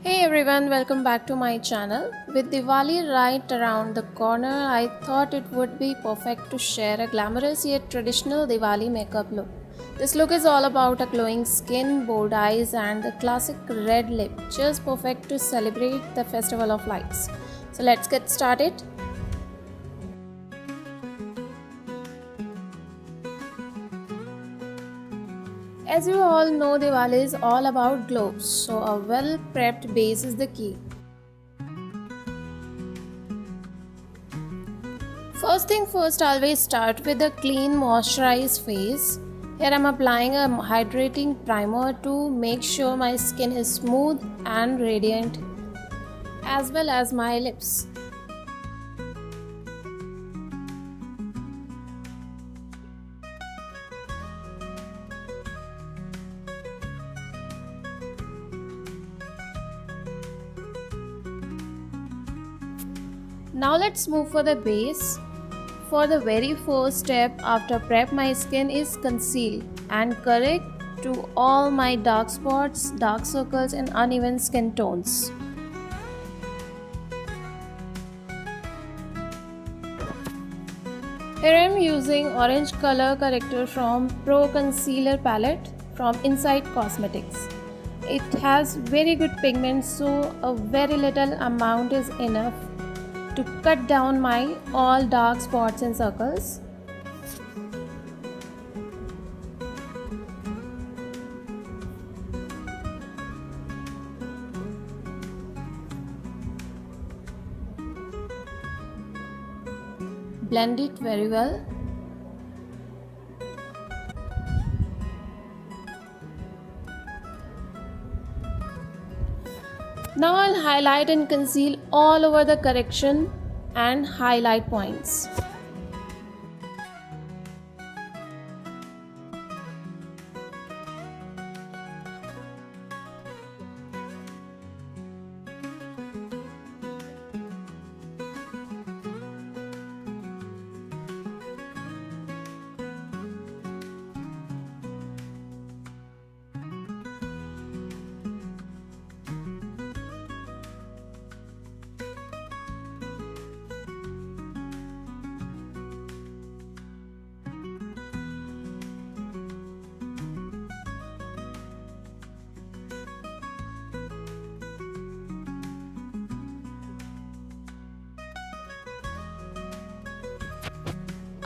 Hey everyone, welcome back to my channel. With Diwali right around the corner, I thought it would be perfect to share a glamorous yet traditional Diwali makeup look. This look is all about a glowing skin, bold eyes, and the classic red lip, just perfect to celebrate the festival of lights. So let's get started. As you all know, Diwali is all about glows, so a well prepped base is the key. First thing first, always start with a clean moisturized face. Here I'm applying a hydrating primer to make sure my skin is smooth and radiant as well as my lips. Now let's move for the base. For the very first step after prep, my skin is conceal and correct to all my dark spots, dark circles and uneven skin tones. Here I am using orange color corrector from Pro Concealer palette from Inside Cosmetics. It has very good pigment, so a very little amount is enough to cut down my all dark spots and circles. Blend it very well. Now I'll highlight and conceal all over the correction and highlight points.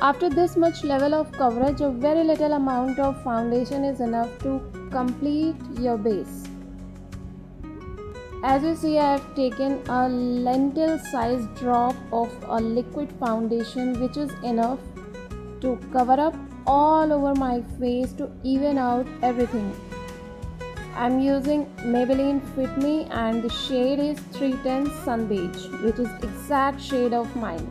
After this much level of coverage, a very little amount of foundation is enough to complete your base. As you see, I have taken a lentil sized drop of a liquid foundation which is enough to cover up all over my face to even out everything. I'm using Maybelline Fit Me and the shade is 310 Sun Beige, which is exact shade of mine.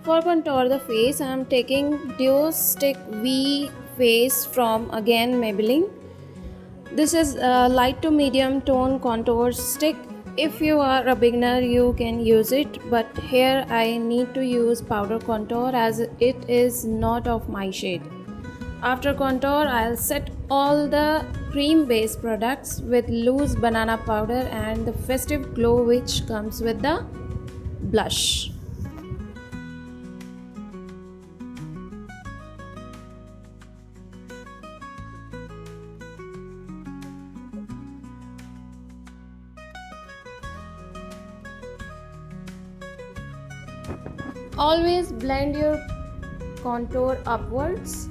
For contour the face, I am taking Duo Stick V Face from again Maybelline. This is a light to medium tone contour stick. If you are a beginner, you can use it, but here I need to use powder contour as it is not of my shade. After contour, I'll set all the cream based products with loose banana powder and the festive glow which comes with the blush. Always blend your contour upwards.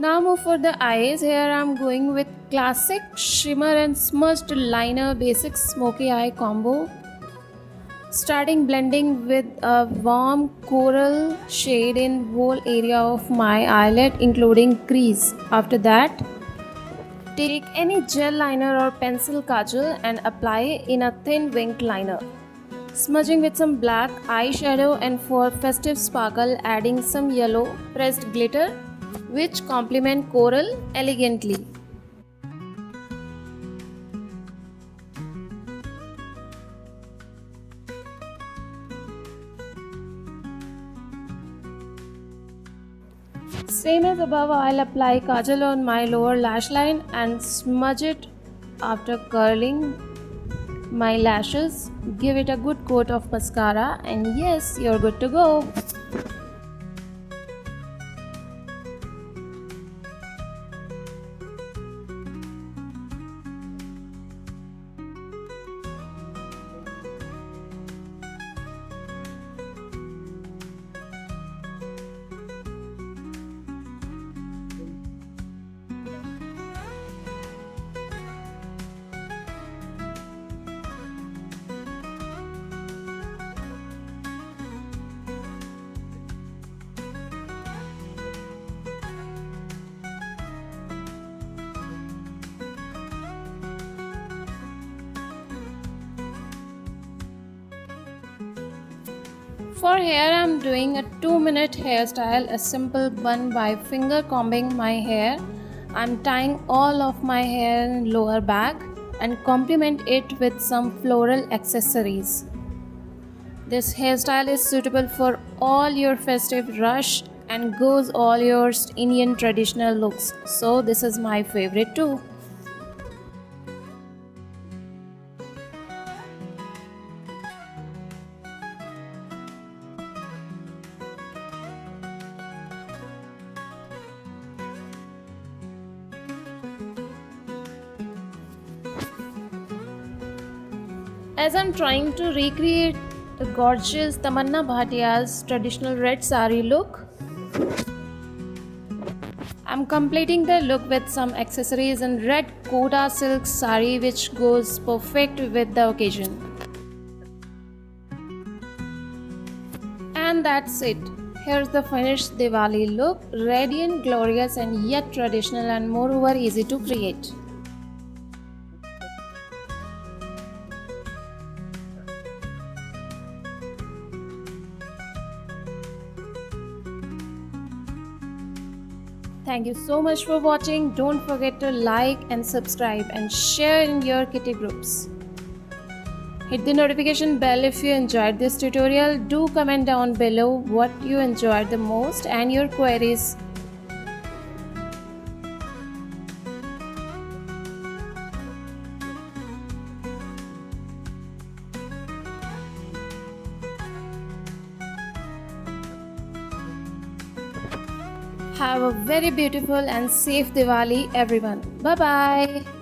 Now move for the eyes. Here I'm going with classic shimmer and smudged liner basic smoky eye combo. Starting blending with a warm coral shade in whole area of my eyelid including crease. After that, take any gel liner or pencil kajal and apply in a thin winged liner. Smudging with some black eyeshadow and for festive sparkle adding some yellow pressed glitter which complement coral elegantly. Same as above, I'll apply kajal on my lower lash line and smudge it after curling my lashes. Give it a good coat of mascara and yes, you're good to go. For hair, I'm doing a 2-minute hairstyle, a simple bun by finger combing my hair. I'm tying all of my hair in lower back and complement it with some floral accessories. This hairstyle is suitable for all your festive rush and goes all your Indian traditional looks. So this is my favorite too. As I'm trying to recreate the gorgeous Tamanna Bhatia's traditional red sari look, I'm completing the look with some accessories in red Koda silk sari which goes perfect with the occasion. And that's it. Here's the finished Diwali look, radiant, glorious and yet traditional and moreover easy to create. Thank you so much for watching. Don't forget to like and subscribe and share in your kitty groups. Hit the notification bell if you enjoyed this tutorial. Do comment down below what you enjoyed the most and your queries. Have a very beautiful and safe Diwali everyone. Bye bye.